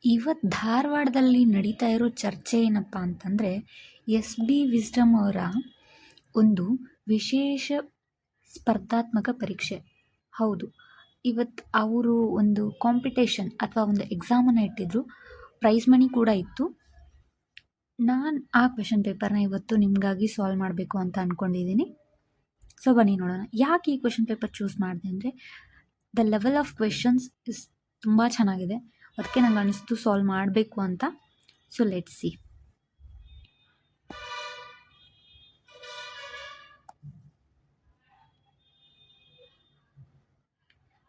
ಇವತ್ತು ಧಾರವಾಡದಲ್ಲಿ ನಡೀತಾ ಇರೋ ಚರ್ಚೆ ಏನಪ್ಪ ಅಂತಂದರೆ, ಎಸ್ ಡಿ ವಿಸ್ಡಮ್ ಅವರ ಒಂದು ವಿಶೇಷ ಸ್ಪರ್ಧಾತ್ಮಕ ಪರೀಕ್ಷೆ. ಹೌದು, ಇವತ್ತು ಅವರು ಒಂದು ಕಾಂಪಿಟೇಷನ್ ಅಥವಾ ಒಂದು ಎಕ್ಸಾಮನ್ನು ಇಟ್ಟಿದ್ರು. ಪ್ರೈಸ್ ಮನಿ ಕೂಡ ಇತ್ತು. ನಾನು ಆ ಕ್ವೆಶನ್ ಪೇಪರ್ನ ಇವತ್ತು ನಿಮಗಾಗಿ ಸಾಲ್ವ್ ಮಾಡಬೇಕು ಅಂತ ಅಂದ್ಕೊಂಡಿದ್ದೀನಿ. ಸೊ ಬನ್ನಿ ನೋಡೋಣ. ಯಾಕೆ ಈ ಕ್ವೆಶನ್ ಪೇಪರ್ ಚೂಸ್ ಮಾಡಿದೆ ಅಂದರೆ, the level of questions is ತುಂಬ ಚೆನ್ನಾಗಿದೆ. ಅದಕ್ಕೆ ನಂಗೆ ಅನಿಸ್ತು ಸಾಲ್ವ್ ಮಾಡಬೇಕು ಅಂತ. So let's see.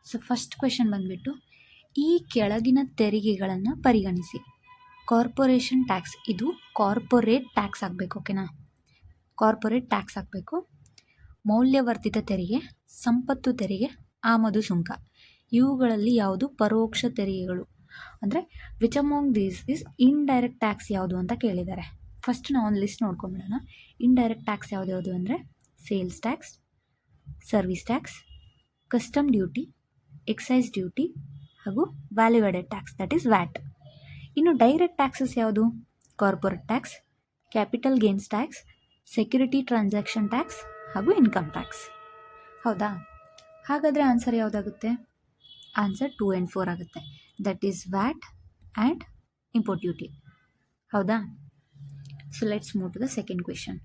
So first question ಬಂದುಬಿಟ್ಟು, ಈ ಕೆಳಗಿನ ತೆರಿಗೆಗಳನ್ನು ಪರಿಗಣಿಸಿ. ಕಾರ್ಪೊರೇಷನ್ ಟ್ಯಾಕ್ಸ್, ಇದು ಕಾರ್ಪೊರೇಟ್ ಟ್ಯಾಕ್ಸ್ ಆಗಬೇಕು. ಓಕೆನಾ, ಕಾರ್ಪೊರೇಟ್ ಟ್ಯಾಕ್ಸ್ ಆಗಬೇಕು. ಮೌಲ್ಯವರ್ಧಿತ ತೆರಿಗೆ, ಸಂಪತ್ತು ತೆರಿಗೆ, ಆಮದು ಸುಂಕ, ಇವುಗಳಲ್ಲಿ ಯಾವುದು ಪರೋಕ್ಷ ತೆರಿಗೆಗಳು? ಅಂದರೆ which among these is indirect tax ಯಾವುದು ಅಂತ ಕೇಳಿದ್ದಾರೆ. ಫಸ್ಟ್ ನಾವು ಒಂದು ಲಿಸ್ಟ್ ನೋಡ್ಕೊಂಬಿಡೋಣ. ಇಂಡೈರೆಕ್ಟ್ ಟ್ಯಾಕ್ಸ್ ಯಾವ್ದು ಅಂದರೆ sales tax, service tax, custom duty, excise duty ಹಾಗೂ value added tax, that is VAT. ಇನ್ನು ಡೈರೆಕ್ಟ್ ಟ್ಯಾಕ್ಸಸ್ ಯಾವುದು? Corporate tax, capital gains tax, security transaction tax ಹಾಗೂ ಇನ್ಕಮ್ ಟ್ಯಾಕ್ಸ್. ಹೌದಾ? ಹಾಗಾದರೆ ಆನ್ಸರ್ ಯಾವುದಾಗುತ್ತೆ? ಆನ್ಸರ್ 2 and 4 ಆಗುತ್ತೆ. That is VAT and import duty. ಹೌದಾ? So let's move to the second question.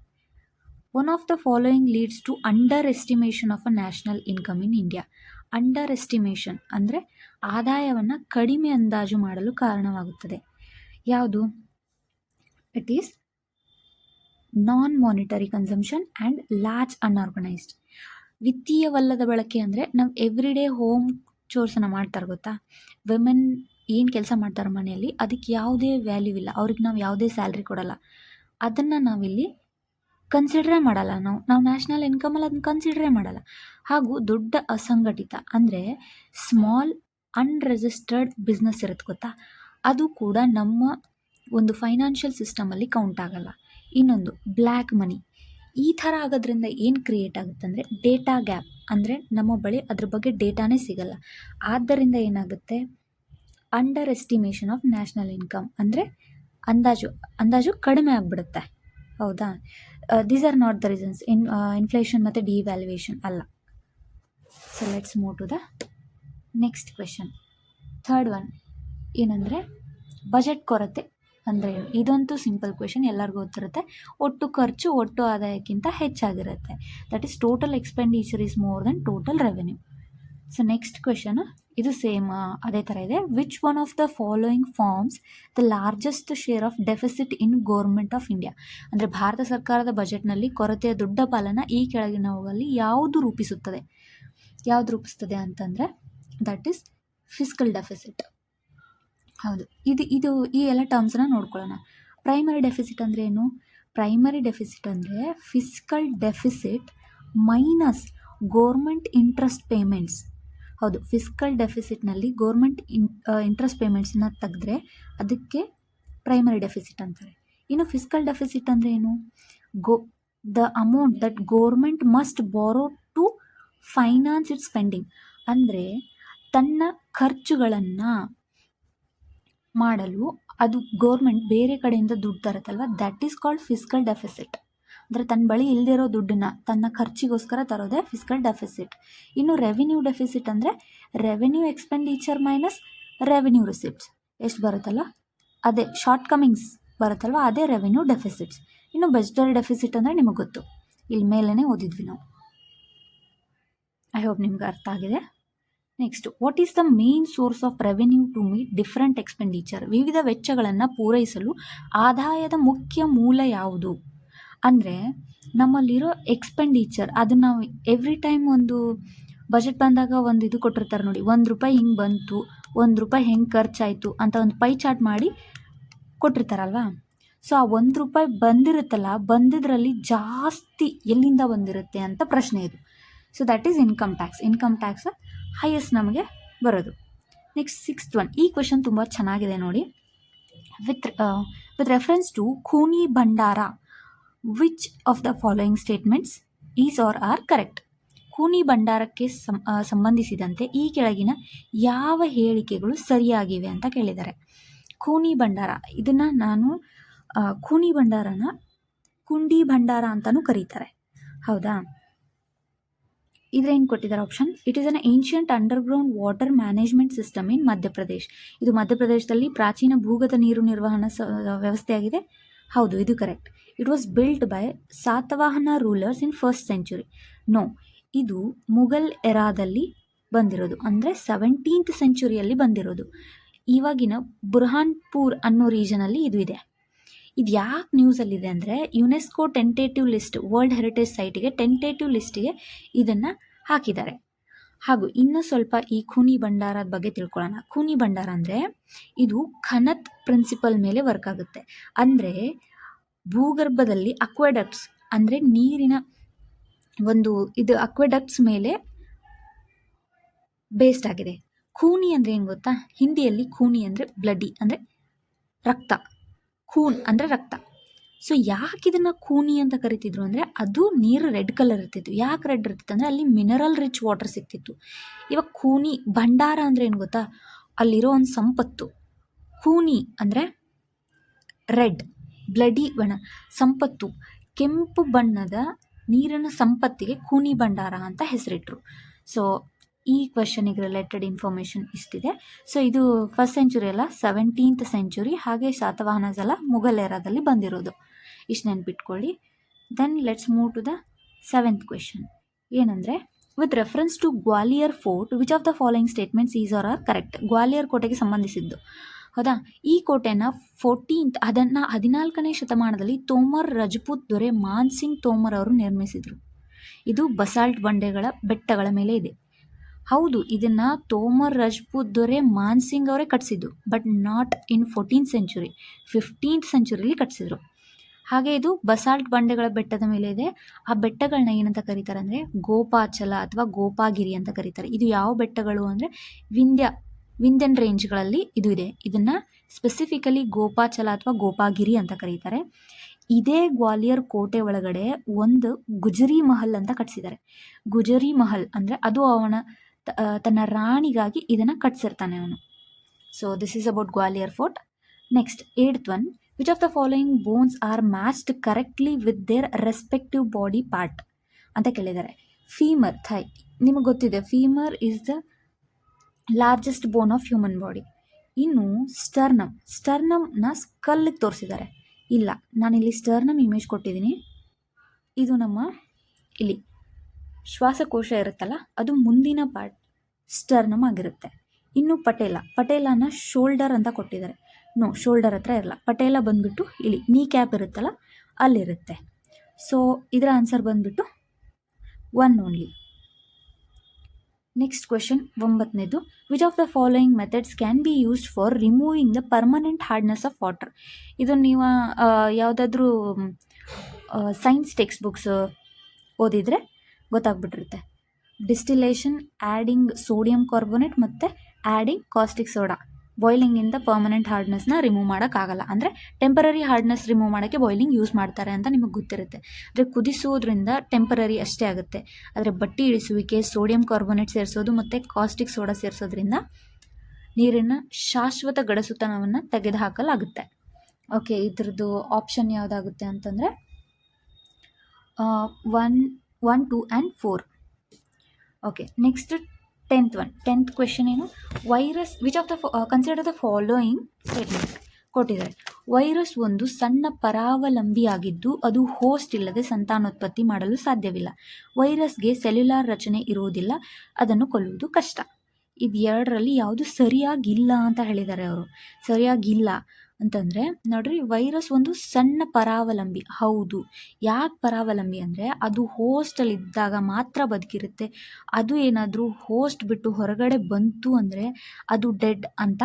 One of the following leads to under estimation of a national income in India. Under estimation ಅಂದರೆ ಆದಾಯವನ್ನು ಕಡಿಮೆ ಅಂದಾಜು ಮಾಡಲು ಕಾರಣವಾಗುತ್ತದೆ. ಯಾವುದು? It is non monetary consumption and large unorganised. ವಿತ್ತೀಯವಲ್ಲದ ಬಳಕೆ ಅಂದರೆ ನಾವು ಎವ್ರಿಡೇ ಹೋಮ್ ಚೋರ್ಸನ್ನು ಮಾಡ್ತಾರೆ ಗೊತ್ತಾ? ವಿಮೆನ್ ಏನು ಕೆಲಸ ಮಾಡ್ತಾರೆ ಮನೆಯಲ್ಲಿ, ಅದಕ್ಕೆ ಯಾವುದೇ ವ್ಯಾಲ್ಯೂ ಇಲ್ಲ, ಅವ್ರಿಗೆ ನಾವು ಯಾವುದೇ ಸ್ಯಾಲ್ರಿ ಕೊಡಲ್ಲ, ಅದನ್ನು ನಾವಿಲ್ಲಿ ಕನ್ಸಿಡ್ರೇ ಮಾಡಲ್ಲ. ನಾವು ನ್ಯಾಷನಲ್ ಇನ್ಕಮಲ್ಲಿ ಅದನ್ನು ಕನ್ಸಿಡ್ರೇ ಮಾಡಲ್ಲ. ಹಾಗೂ ದೊಡ್ಡ ಅಸಂಘಟಿತ ಅಂದರೆ ಸ್ಮಾಲ್ ಅನ್ರಿಜಿಸ್ಟರ್ಡ್ ಬಿಸ್ನೆಸ್ ಇರುತ್ತೆ ಗೊತ್ತಾ, ಅದು ಕೂಡ ನಮ್ಮ ಒಂದು ಫೈನಾನ್ಷಿಯಲ್ ಸಿಸ್ಟಮಲ್ಲಿ ಕೌಂಟ್ ಆಗಲ್ಲ. ಇನ್ನೊಂದು ಬ್ಲ್ಯಾಕ್ ಮನಿ. ಈ ಥರ ಆಗೋದ್ರಿಂದ ಏನು ಕ್ರಿಯೇಟ್ ಆಗುತ್ತೆ ಅಂದರೆ ಡೇಟಾ ಗ್ಯಾಪ್, ಅಂದರೆ ನಮ್ಮ ಬಳಿ ಅದ್ರ ಬಗ್ಗೆ ಡೇಟಾನೇ ಸಿಗಲ್ಲ. ಆದ್ದರಿಂದ ಏನಾಗುತ್ತೆ? Under estimation of national income ಅಂದರೆ ಅಂದಾಜು ಕಡಿಮೆ ಆಗಿಬಿಡುತ್ತೆ. ಹೌದಾ? These are not the reasons. Inflation ಮತ್ತು ಡಿವ್ಯಾಲ್ಯೂಯೇಷನ್ ಅಲ್ಲ. So let's move to the next question. Third one ಏನಂದರೆ ಬಜೆಟ್ ಕೊರತೆ ಅಂದರೆ ಏನು? ಇದಂತೂ ಸಿಂಪಲ್ ಕ್ವೆಶನ್, ಎಲ್ಲರಿಗೂ ಗೊತ್ತಿರುತ್ತೆ. ಒಟ್ಟು ಖರ್ಚು ಒಟ್ಟು ಆದಾಯಕ್ಕಿಂತ ಹೆಚ್ಚಾಗಿರುತ್ತೆ. That is total expenditure is more than total revenue. So next question ಇದು ಸೇಮ್ ಅದೇ ಥರ ಇದೆ. Which one of the following forms the largest share of deficit in government of India? ಅಂದರೆ ಭಾರತ ಸರ್ಕಾರದ ಬಜೆಟ್ನಲ್ಲಿ ಕೊರತೆಯ ದೊಡ್ಡ ಪಾಲನ್ನು ಈ ಕೆಳಗಿನವುಗಳಲ್ಲಿ ಯಾವುದು ರೂಪಿಸುತ್ತದೆ ಅಂತಂದರೆ ದಟ್ ಈಸ್ ಫಿಸ್ಕಲ್ ಡೆಫಿಸಿಟ್. ಹೌದು, ಇದು ಈ ಎಲ್ಲ ಟರ್ಮ್ಸನ್ನ ನೋಡ್ಕೊಳ್ಳೋಣ. ಪ್ರೈಮರಿ ಡೆಫಿಸಿಟ್ ಅಂದರೆ ಏನು? ಪ್ರೈಮರಿ ಡೆಫಿಸಿಟ್ ಅಂದರೆ fiscal deficit minus government interest payments. ಹೌದು, ಫಿಸ್ಕಲ್ ಡೆಫಿಸಿಟ್ನಲ್ಲಿ ಗೋರ್ಮೆಂಟ್ ಇಂಟ್ರೆಸ್ಟ್ ಪೇಮೆಂಟ್ಸನ್ನ ತೆಗೆದ್ರೆ ಅದಕ್ಕೆ ಪ್ರೈಮರಿ ಡೆಫಿಸಿಟ್ ಅಂತಾರೆ. ಇನ್ನು ಫಿಸ್ಕಲ್ ಡೆಫಿಸಿಟ್ ಅಂದರೆ ಏನು? The amount that government must borrow to finance its spending. ಅಂದರೆ ತನ್ನ ಖರ್ಚುಗಳನ್ನು ಮಾಡಲು ಅದು ಗೋರ್ಮೆಂಟ್ ಬೇರೆ ಕಡೆಯಿಂದ ದುಡ್ಡು ತರುತ್ತಲ್ವ, that is called fiscal deficit. ಅಂದರೆ ತನ್ನ ಬಳಿ ಇಲ್ಲದಿರೋ ದುಡ್ಡನ್ನು ತನ್ನ ಖರ್ಚಿಗೋಸ್ಕರ ತರೋದೇ ಫಿಸ್ಕಲ್ ಡೆಫಿಸಿಟ್. ಇನ್ನು ರೆವಿನ್ಯೂ ಡೆಫಿಸಿಟ್ ಅಂದರೆ revenue expenditure minus revenue receipts ಎಷ್ಟು ಬರುತ್ತಲ್ಲ ಅದೇ, ಶಾರ್ಟ್ ಕಮಿಂಗ್ಸ್ ಬರುತ್ತಲ್ವ ಅದೇ ರೆವಿನ್ಯೂ ಡೆಫಿಸಿಟ್ಸ್. ಇನ್ನು ಬಜೆಟರಿ ಡೆಫಿಸಿಟ್ ಅಂದರೆ ನಿಮಗೆ ಗೊತ್ತು, ಇಲ್ಲಿ ಮೇಲೇ ಓದಿದ್ವಿ ನಾವು. ಐ ಹೋಪ್ ನಿಮ್ಗೆ ಅರ್ಥ ಆಗಿದೆ. Next, what is the main source of revenue to meet different expenditure? ವಿವಿಧ ವೆಚ್ಚಗಳನ್ನು ಪೂರೈಸಲು ಆದಾಯದ ಮುಖ್ಯ ಮೂಲ ಯಾವುದು? ಅಂದರೆ ನಮ್ಮಲ್ಲಿರೋ ಎಕ್ಸ್ಪೆಂಡಿಚರ್ ಅದು ನಾವು ಎವ್ರಿ ಟೈಮ್ ಒಂದು ಬಜೆಟ್ ಬಂದಾಗ ಒಂದು ಇದು ಕೊಟ್ಟಿರ್ತಾರೆ ನೋಡಿ, ₹1 ಹಿಂಗೆ ಬಂತು, ₹1 ಹೆಂಗೆ ಖರ್ಚಾಯಿತು ಅಂತ ಒಂದು ಪೈ ಚಾರ್ಟ್ ಮಾಡಿ ಕೊಟ್ಟಿರ್ತಾರಲ್ವಾ. ಸೊ ಆ ₹1 ಬಂದಿರುತ್ತಲ್ಲ, ಬಂದಿದ್ರಲ್ಲಿ ಜಾಸ್ತಿ ಎಲ್ಲಿಂದ ಬಂದಿರುತ್ತೆ ಅಂತ ಪ್ರಶ್ನೆ ಇದು. So that is income tax. Income tax highest ನಮಗೆ ಬರೋದು. Next sixth one. ಈ ಕ್ವೆಶನ್ ತುಂಬ ಚೆನ್ನಾಗಿದೆ ನೋಡಿ. With reference to Khooni Bhandara, which of the following statements is are are correct? ಖೂನಿ ಭಂಡಾರಕ್ಕೆ ಸಂಬಂಧಿಸಿದಂತೆ ಈ ಕೆಳಗಿನ ಯಾವ ಹೇಳಿಕೆಗಳು ಸರಿಯಾಗಿವೆ ಅಂತ ಕೇಳಿದ್ದಾರೆ. ಖೂನಿ ಭಂಡಾರ, ಇದನ್ನು ನಾನು ಖೂನಿ ಭಂಡಾರನ ಕುಂಡಿ ಭಂಡಾರ ಅಂತಲೂ ಕರೀತಾರೆ. ಹೌದಾ? ಇದ್ರೇನು ಕೊಟ್ಟಿದ್ದಾರೆ option, it is an ancient underground water management system in Madhya Pradesh. ಇದು ಮಧ್ಯಪ್ರದೇಶದಲ್ಲಿ ಪ್ರಾಚೀನ ಭೂಗತ ನೀರು ನಿರ್ವಹಣಾ ವ್ಯವಸ್ಥೆಯಾಗಿದೆ. ಹೌದು, ಇದು correct. It was built by Satavahana rulers in first century. No, ಇದು ಮುಘಲ್ ಎರಾದಲ್ಲಿ ಬಂದಿರೋದು, ಅಂದರೆ 17th ಸೆಂಚುರಿಯಲ್ಲಿ ಬಂದಿರೋದು. ಇವಾಗಿನ ಬುರ್ಹಾನ್ಪುರ್ ಅನ್ನೋ ರೀಜನಲ್ಲಿ ಇದು ಇದೆ. ಇದು ಯಾಕೆ ನ್ಯೂಸಲ್ಲಿದೆ ಅಂದರೆ UNESCO tentative list, world heritage ಸೈಟಿಗೆ ಟೆಂಟೇಟಿವ್ ಲಿಸ್ಟಿಗೆ ಇದನ್ನು ಹಾಕಿದ್ದಾರೆ. ಹಾಗೂ ಇನ್ನೂ ಸ್ವಲ್ಪ ಈ ಖೂನಿ ಭಂಡಾರದ ಬಗ್ಗೆ ತಿಳ್ಕೊಳ್ಳೋಣ. ಖೂನಿ ಭಂಡಾರ ಅಂದರೆ ಇದು ಖನತ್ ಪ್ರಿನ್ಸಿಪಲ್ ಮೇಲೆ ವರ್ಕ್ ಆಗುತ್ತೆ. ಅಂದರೆ ಭೂಗರ್ಭದಲ್ಲಿ ಅಕ್ವೆಡಕ್ಟ್ಸ್, ಅಂದರೆ ನೀರಿನ ಒಂದು ಇದು ಅಕ್ವೆಡಕ್ಟ್ಸ್ ಮೇಲೆ ಬೇಸ್ಡ್ ಆಗಿದೆ. ಖೂನಿ ಅಂದರೆ ಏನು ಗೊತ್ತಾ? ಹಿಂದಿಯಲ್ಲಿ ಖೂನಿ ಅಂದರೆ ಬ್ಲಡಿ, ಅಂದರೆ ರಕ್ತ. ಖೂನ್ ಅಂದರೆ ರಕ್ತ. ಸೊ ಯಾಕೆ ಇದನ್ನು ಖೂನಿ ಅಂತ ಕರಿತಿದ್ರು ಅಂದರೆ ಅದು ನೀರು ರೆಡ್ ಕಲರ್ ಇರ್ತಿತ್ತು. ಯಾಕೆ ರೆಡ್ ಇರ್ತಿತ್ತು ಅಂದರೆ ಅಲ್ಲಿ ಮಿನರಲ್ ರಿಚ್ ವಾಟರ್ ಸಿಗ್ತಿತ್ತು. ಇವಾಗ ಖೂನಿ ಭಂಡಾರ ಅಂದರೆ ಏನು ಗೊತ್ತಾ? ಅಲ್ಲಿರೋ ಒಂದು ಸಂಪತ್ತು. ಖೂನಿ ಅಂದರೆ ರೆಡ್, ಬ್ಲಡಿ ಬಣ್ಣ, ಸಂಪತ್ತು, ಕೆಂಪು ಬಣ್ಣದ ನೀರಿನ ಸಂಪತ್ತಿಗೆ ಖೂನಿ ಭಂಡಾರ ಅಂತ ಹೆಸರಿಟ್ರು. ಸೊ ಈ ಕ್ವಶನಿಗೆ ರಿಲೇಟೆಡ್ ಇನ್ಫಾರ್ಮೇಷನ್ ಇಷ್ಟಿದೆ. ಸೊ ಇದು ಫಸ್ಟ್ ಸೆಂಚುರಿ ಅಲ್ಲ, 17th ಸೆಂಚುರಿ. ಹಾಗೆ ಶಾತವಾಹನಸ್ ಎಲ್ಲ ಮುಘಲ್ ಎರಾದಲ್ಲಿ ಬಂದಿರೋದು. ಇಷ್ಟು ನೆನ್ಪಿಟ್ಕೊಳ್ಳಿ. Then let's move to the 7th question. ಏನಂದರೆ, with reference to Gwalior fort which of the following statements is are are correct? Gwalior ಕೋಟೆಗೆ ಸಂಬಂಧಿಸಿದ್ದು. ಹೌದಾ? ಈ ಕೋಟೆನ 14ನೇ ಶತಮಾನದಲ್ಲಿ ತೋಮರ್ ರಜಪೂತ್ ದೊರೆ ಮಾನ್ ಸಿಂಗ್ ತೋಮರ್ ಅವರು ನಿರ್ಮಿಸಿದರು. ಇದು ಬಸಾಲ್ಟ್ ಬಂಡೆಗಳ ಬೆಟ್ಟಗಳ ಮೇಲೆ ಇದೆ. ಹೌದು, ಇದನ್ನು ತೋಮರ್ ರಜಪೂತ್ ದೊರೆ ಮಾನ್ ಸಿಂಗ್ ಅವರೇ ಕಟ್ಟಿಸಿದ್ದು, but not in 14th century, 15th ಸೆಂಚುರಿಲಿ ಕಟ್ಟಿಸಿದ್ರು. ಹಾಗೆ ಇದು ಬಸಾಲ್ಟ್ ಬಂಡೆಗಳ ಬೆಟ್ಟದ ಮೇಲೆ ಇದೆ. ಆ ಬೆಟ್ಟಗಳನ್ನ ಏನಂತ ಕರೀತಾರೆ ಅಂದರೆ ಗೋಪಾಚಲ ಅಥವಾ ಗೋಪಾಗಿರಿ ಅಂತ ಕರೀತಾರೆ. ಇದು ಯಾವ ಬೆಟ್ಟಗಳು ಅಂದರೆ ವಿಂಧ್ಯನ್ ರೇಂಜ್ಗಳಲ್ಲಿ ಇದು ಇದೆ. ಇದನ್ನು ಸ್ಪೆಸಿಫಿಕಲಿ ಗೋಪಾಚಲ ಅಥವಾ ಗೋಪಾಗಿರಿ ಅಂತ ಕರೀತಾರೆ. ಇದೇ ಗ್ವಾಲಿಯರ್ ಕೋಟೆ ಒಳಗಡೆ ಒಂದು ಗುಜರಿ ಮಹಲ್ ಅಂತ ಕಟ್ಟಿಸಿದ್ದಾರೆ. ಗುಜರಿ ಮಹಲ್ ಅಂದರೆ ಅದು ತನ್ನ ರಾಣಿಗಾಗಿ ಇದನ್ನು ಕಟ್ಸಿರ್ತಾನೆ ಅವನು. So this is about Gwalior fort. Next 8th one, which of the following bones are matched correctly with their respective body part ಅಂತ ಕೇಳಿದ್ದಾರೆ. ಫೀಮರ್, ಥೈ, ನಿಮಗೆ ಗೊತ್ತಿದೆ femur is the largest bone of human body. ಇನ್ನು ಸ್ಟರ್ನಮ್ನ ಸ್ಕಲ್ಗೆ ತೋರಿಸಿದ್ದಾರೆ. ಇಲ್ಲ, ನಾನಿಲ್ಲಿ sternum image ಕೊಟ್ಟಿದ್ದೀನಿ. ಇದು ನಮ್ಮ ಇಲ್ಲಿ ಶ್ವಾಸಕೋಶ ಇರುತ್ತಲ್ಲ, ಅದು ಮುಂದಿನ ಪಾರ್ಟ್ ಸ್ಟರ್ನಮ್ ಆಗಿರುತ್ತೆ. ಇನ್ನು ಪಟೇಲನ ಶೋಲ್ಡರ್ ಅಂತ ಕೊಟ್ಟಿದ್ದಾರೆ. ನೋ, ಶೋಲ್ಡರ್ ಹತ್ರ ಇರಲ್ಲ. ಪಟೇಲ ಬಂದುಬಿಟ್ಟು ಇಲ್ಲಿ ನೀ ಕ್ಯಾಪ್ ಇರುತ್ತಲ್ಲ ಅಲ್ಲಿರುತ್ತೆ. ಸೊ ಇದರ ಆನ್ಸರ್ ಬಂದುಬಿಟ್ಟು 1 ಓನ್ಲಿ. ನೆಕ್ಸ್ಟ್ ಕ್ವೆಶನ್ 9ನೇದು, which of the following methods can be used for removing the permanent hardness of water? ಇದು ನೀವು ಯಾವುದಾದ್ರೂ ಸೈನ್ಸ್ ಟೆಕ್ಸ್ಟ್ ಬುಕ್ಸ್ ಓದಿದರೆ ಗೊತ್ತಾಗ್ಬಿಟ್ಟಿರುತ್ತೆ. ಡಿಸ್ಟಿಲೇಷನ್, ಆ್ಯಡಿಂಗ್ ಸೋಡಿಯಂ ಕಾರ್ಬೋನೇಟ್ ಮತ್ತು ಆ್ಯಡಿಂಗ್ ಕಾಸ್ಟಿಕ್ ಸೋಡಾ. ಬಾಯ್ಲಿಂಗಿಂದ ಪರ್ಮನೆಂಟ್ ಹಾರ್ಡ್ನೆಸ್ನ ರಿಮೂವ್ ಮಾಡೋಕ್ಕಾಗಲ್ಲ. ಅಂದರೆ ಟೆಂಪರರಿ ಹಾರ್ಡ್ನೆಸ್ ರಿಮೂವ್ ಮಾಡೋಕ್ಕೆ ಬಾಯ್ಲಿಂಗ್ ಯೂಸ್ ಮಾಡ್ತಾರೆ ಅಂತ ನಿಮಗೆ ಗೊತ್ತಿರುತ್ತೆ. ಅಂದರೆ ಕುದಿಸೋದ್ರಿಂದ ಟೆಂಪರರಿ ಅಷ್ಟೇ ಆಗುತ್ತೆ. ಆದರೆ ಬಟ್ಟಿ ಇಳಿಸುವಿಕೆ, ಸೋಡಿಯಂ ಕಾರ್ಬೋನೇಟ್ ಸೇರಿಸೋದು ಮತ್ತು ಕಾಸ್ಟಿಕ್ ಸೋಡಾ ಸೇರಿಸೋದ್ರಿಂದ ನೀರಿನ ಶಾಶ್ವತ ಗಡಸುತನವನ್ನು ತೆಗೆದುಹಾಕಲಾಗುತ್ತೆ. ಓಕೆ, ಇದ್ರದ್ದು ಆಪ್ಷನ್ ಯಾವುದಾಗುತ್ತೆ ಅಂತಂದರೆ 1, 2 and 4. Okay, next 10th one. 10th question ಏನು? Virus which of the consider the following statement ಕೊಟ್ಟಿದ್ದಾರೆ. ವೈರಸ್ ಒಂದು ಸಣ್ಣ ಪರಾವಲಂಬಿಯಾಗಿದ್ದು ಅದು ಹೋಸ್ಟ್ ಇಲ್ಲದೆ ಸಂತಾನೋತ್ಪತ್ತಿ ಮಾಡಲು ಸಾಧ್ಯವಿಲ್ಲ. ವೈರಸ್ಗೆ ಸೆಲ್ಯುಲಾರ್ ರಚನೆ ಇರುವುದಿಲ್ಲ, ಅದನ್ನು ಕೊಲ್ಲುವುದು ಕಷ್ಟ. ಇದು 2ರಲ್ಲಿ ಯಾವುದು ಸರಿಯಾಗಿಲ್ಲ ಅಂತ ಹೇಳಿದ್ದಾರೆ ಅವರು. ಸರಿಯಾಗಿಲ್ಲ ಅಂತಂದರೆ ನೋಡ್ರಿ, ವೈರಸ್ ಒಂದು ಸಣ್ಣ ಪರಾವಲಂಬಿ. ಹೌದು, ಯಾಕೆ ಪರಾವಲಂಬಿ ಅಂದರೆ ಅದು ಹೋಸ್ಟಲ್ಲಿ ಇದ್ದಾಗ ಮಾತ್ರ ಬದುಕಿರುತ್ತೆ. ಅದು ಏನಾದರೂ ಹೋಸ್ಟ್ ಬಿಟ್ಟು ಹೊರಗಡೆ ಬಂತು ಅಂದರೆ ಅದು ಡೆಡ್ ಅಂತ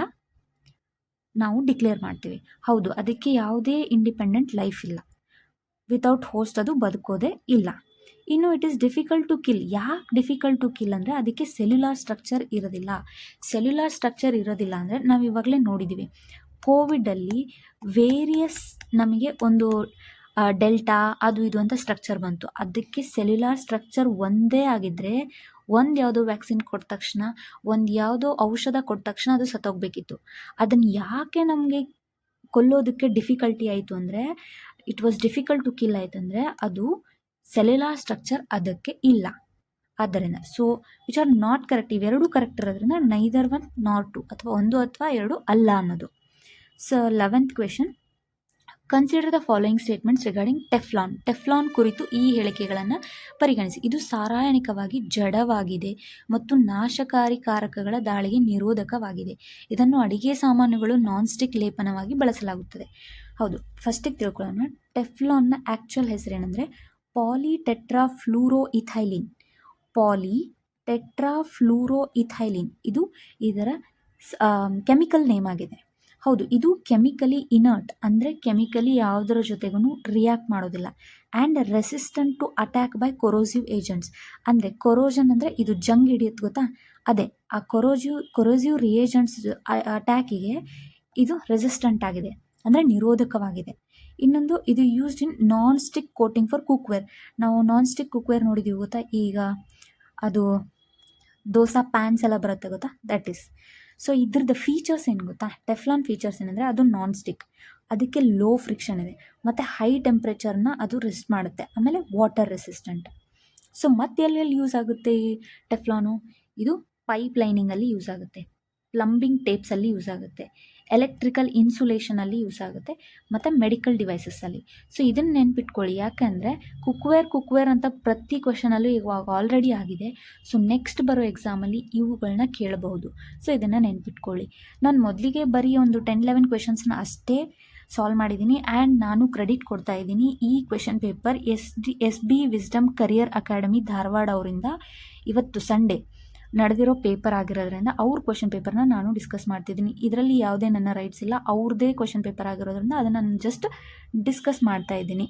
ನಾವು ಡಿಕ್ಲೇರ್ ಮಾಡ್ತೀವಿ. ಹೌದು, ಅದಕ್ಕೆ ಯಾವುದೇ ಇಂಡಿಪೆಂಡೆಂಟ್ ಲೈಫ್ ಇಲ್ಲ. ವಿತೌಟ್ ಹೋಸ್ಟ್ ಅದು ಬದುಕೋದೇ ಇಲ್ಲ. ಇನ್ನು it is difficult to kill. ಯಾಕೆ ಡಿಫಿಕಲ್ಟ್ ಟು ಕಿಲ್ ಅಂದರೆ ಅದಕ್ಕೆ ಸೆಲ್ಯುಲಾರ್ ಸ್ಟ್ರಕ್ಚರ್ ಇರೋದಿಲ್ಲ. ಸೆಲ್ಯುಲಾರ್ ಸ್ಟ್ರಕ್ಚರ್ ಇರೋದಿಲ್ಲ ಅಂದರೆ ನಾವು ಇವಾಗಲೇ ನೋಡಿದ್ದೀವಿ. ಕೋವಿಡಲ್ಲಿ ವೇರಿಯಸ್ ನಮಗೆ ಒಂದು ಡೆಲ್ಟಾ ಅದು ಇದು ಅಂತ ಸ್ಟ್ರಕ್ಚರ್ ಬಂತು. ಅದಕ್ಕೆ ಸೆಲ್ಯುಲಾರ್ ಸ್ಟ್ರಕ್ಚರ್ ಒಂದೇ ಆಗಿದ್ದರೆ ಒಂದು ಯಾವುದೋ ವ್ಯಾಕ್ಸಿನ್ ಕೊಟ್ಟ ತಕ್ಷಣ, ಒಂದು ಯಾವುದೋ ಔಷಧ ಕೊಟ್ಟ ತಕ್ಷಣ ಅದು ಸತ್ತೋಗ್ಬೇಕಿತ್ತು. ಅದನ್ನು ಯಾಕೆ ನಮಗೆ ಕೊಲ್ಲೋದಕ್ಕೆ ಡಿಫಿಕಲ್ಟಿ ಆಯಿತು ಅಂದರೆ, it was difficult to kill ಆಯ್ತು ಅಂದರೆ ಅದು ಸೆಲ್ಯುಲಾರ್ ಸ್ಟ್ರಕ್ಚರ್ ಅದಕ್ಕೆ ಇಲ್ಲ. ಆದ್ದರಿಂದ so which are not correct, ಇವೆರಡೂ ಕರೆಕ್ಟ್ ಇರೋದ್ರಿಂದ ನೈದರ್ ಒನ್ ನಾಟ್ ಟು, ಅಥವಾ ಒಂದು ಅಥವಾ ಎರಡು ಅಲ್ಲ ಅನ್ನೋದು. So 11th question, consider the following statements regarding Teflon. Teflon ಕುರಿತು ಈ ಹೇಳಿಕೆಗಳನ್ನು ಪರಿಗಣಿಸಿ. ಇದು ಸಾರಾಯನಿಕವಾಗಿ ಜಡವಾಗಿದೆ ಮತ್ತು ನಾಶಕಾರಿ ಕಾರಕಗಳ ದಾಳಿಗೆ ನಿರೋಧಕವಾಗಿದೆ. ಇದನ್ನು ಅಡಿಗೆ ಸಾಮಾನುಗಳು ನಾನ್ ಸ್ಟಿಕ್ ಲೇಪನವಾಗಿ ಬಳಸಲಾಗುತ್ತದೆ. ಹೌದು, ಫಸ್ಟಿಗೆ ತಿಳ್ಕೊಳ್ಳೋಣ. ಟೆಫ್ಲಾನ್ನ ಆ್ಯಕ್ಚುಯಲ್ ಹೆಸರೇನೆಂದರೆ ಪಾಲಿಟೆಟ್ರಾಫ್ಲೂರೋಇಥೈಲಿನ್. ಪಾಲಿಟೆಟ್ರಾಫ್ಲೂರೋಇಥೈಲಿನ್ ಇದು ಇದರ ಕೆಮಿಕಲ್ ನೇಮ್ ಆಗಿದೆ. ಹೌದು, ಇದು ಕೆಮಿಕಲಿ ಇನರ್ಟ್, ಅಂದರೆ ಕೆಮಿಕಲಿ ಯಾವುದರ ಜೊತೆಗೂ ರಿಯಾಕ್ಟ್ ಮಾಡೋದಿಲ್ಲ. And resistant to attack by corrosive agents. ಅಂದರೆ ಕೊರೋಷನ್ ಅಂದರೆ ಇದು ಜಂಗ್ ಹಿಡಿಯುತ್ತೆ ಗೊತ್ತಾ, ಅದೇ ಆ ಕೊರೋಸಿವ್ ರಿಯೇಜೆಂಟ್ಸ್ ಅಟ್ಯಾಕಿಗೆ ಇದು ರೆಸಿಸ್ಟೆಂಟ್ ಆಗಿದೆ, ಅಂದರೆ ನಿರೋಧಕವಾಗಿದೆ. ಇನ್ನೊಂದು, ಇದು used in non stick coating for cookware. ನಾವು ನಾನ್ ಸ್ಟಿಕ್ ಕುಕ್ವೇರ್ ನೋಡಿದ್ದೀವಿ ಗೊತ್ತಾ, ಈಗ ಅದು ದೋಸಾ ಪ್ಯಾನ್ಸ್ ಎಲ್ಲ ಬರುತ್ತೆ ಗೊತ್ತಾ, ದಟ್ ಈಸ್. ಸೊ ಇದ್ರದ್ದು ಫೀಚರ್ಸ್ ಏನು ಗೊತ್ತಾ, ಟೆಫ್ಲಾನ್ ಫೀಚರ್ಸ್ ಏನಂದರೆ ಅದು ನಾನ್ ಸ್ಟಿಕ್, ಅದಕ್ಕೆ ಲೋ ಫ್ರಿಕ್ಷನ್ ಇದೆ, ಮತ್ತು ಹೈ ಟೆಂಪ್ರೇಚರ್ನ ಅದು ರೆಸಿಸ್ಟ್ ಮಾಡುತ್ತೆ, ಆಮೇಲೆ ವಾಟರ್ ರೆಸಿಸ್ಟೆಂಟ್. ಸೊ ಮತ್ತೆ ಎಲ್ಲೆಲ್ಲಿ ಯೂಸ್ ಆಗುತ್ತೆ ಈ ಟೆಫ್ಲಾನು? ಇದು ಪೈಪ್ ಲೈನಿಂಗಲ್ಲಿ ಯೂಸ್ ಆಗುತ್ತೆ, ಪ್ಲಂಬಿಂಗ್ ಟೇಪ್ಸಲ್ಲಿ ಯೂಸ್ ಆಗುತ್ತೆ, ಎಲೆಕ್ಟ್ರಿಕಲ್ ಇನ್ಸುಲೇಷನಲ್ಲಿ ಯೂಸ್ ಆಗುತ್ತೆ, ಮತ್ತು ಮೆಡಿಕಲ್ ಡಿವೈಸಸ್ಸಲ್ಲಿ. ಸೊ ಇದನ್ನು ನೆನ್ಪಿಟ್ಕೊಳ್ಳಿ, ಯಾಕಂದರೆ ಕುಕ್ವೇರ್ ಅಂತ ಪ್ರತಿ ಕ್ವೆಶನಲ್ಲೂ ಇವಾಗ ಆಲ್ರೆಡಿ ಆಗಿದೆ. ಸೊ ನೆಕ್ಸ್ಟ್ ಬರೋ ಎಕ್ಸಾಮಲ್ಲಿ ಇವುಗಳನ್ನ ಕೇಳಬಹುದು. ಸೊ ಇದನ್ನು ನೆನ್ಪಿಟ್ಕೊಳ್ಳಿ. ನಾನು ಮೊದಲಿಗೆ ಬರೀ ಒಂದು 10-11 ಕ್ವೆಶನ್ಸ್ನ ಅಷ್ಟೇ ಸಾಲ್ವ್ ಮಾಡಿದ್ದೀನಿ, ಆ್ಯಂಡ್ ನಾನು ಕ್ರೆಡಿಟ್ ಕೊಡ್ತಾ ಇದ್ದೀನಿ. ಈ question paper S B wisdom career academy Dharwad ಅವರಿಂದ ಇವತ್ತು ಸಂಡೇ ನಡೆದಿರೋ ಪೇಪರ್ ಆಗಿರೋದ್ರಿಂದ ಅವ್ರ ಕ್ವೆಶನ್ ಪೇಪರ್ನ ನಾನು ಡಿಸ್ಕಸ್ ಮಾಡ್ತಿದ್ದೀನಿ. ಇದರಲ್ಲಿ ಯಾವುದೇ ನನ್ನ ರೈಟ್ಸ್ ಇಲ್ಲ, ಅವ್ರದ್ದೇ ಕ್ವೆಶನ್ ಪೇಪರ್ ಆಗಿರೋದ್ರಿಂದ ಅದನ್ನು ನಾನು ಜಸ್ಟ್ ಡಿಸ್ಕಸ್ ಮಾಡ್ತಾ ಇದ್ದೀನಿ.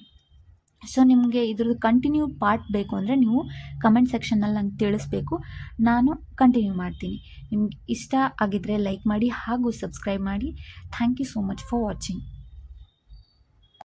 ಸೊ ನಿಮಗೆ ಇದ್ರದ್ದು ಕಂಟಿನ್ಯೂ ಪಾರ್ಟ್ ಬೇಕು ಅಂದರೆ ನೀವು ಕಮೆಂಟ್ ಸೆಕ್ಷನ್ನಲ್ಲಿ ನಂಗೆ ತಿಳಿಸ್ಬೇಕು, ನಾನು ಕಂಟಿನ್ಯೂ ಮಾಡ್ತೀನಿ. ನಿಮ್ಗೆ ಇಷ್ಟ ಆಗಿದ್ದರೆ ಲೈಕ್ ಮಾಡಿ ಹಾಗೂ ಸಬ್ಸ್ಕ್ರೈಬ್ ಮಾಡಿ. Thank you so much for watching.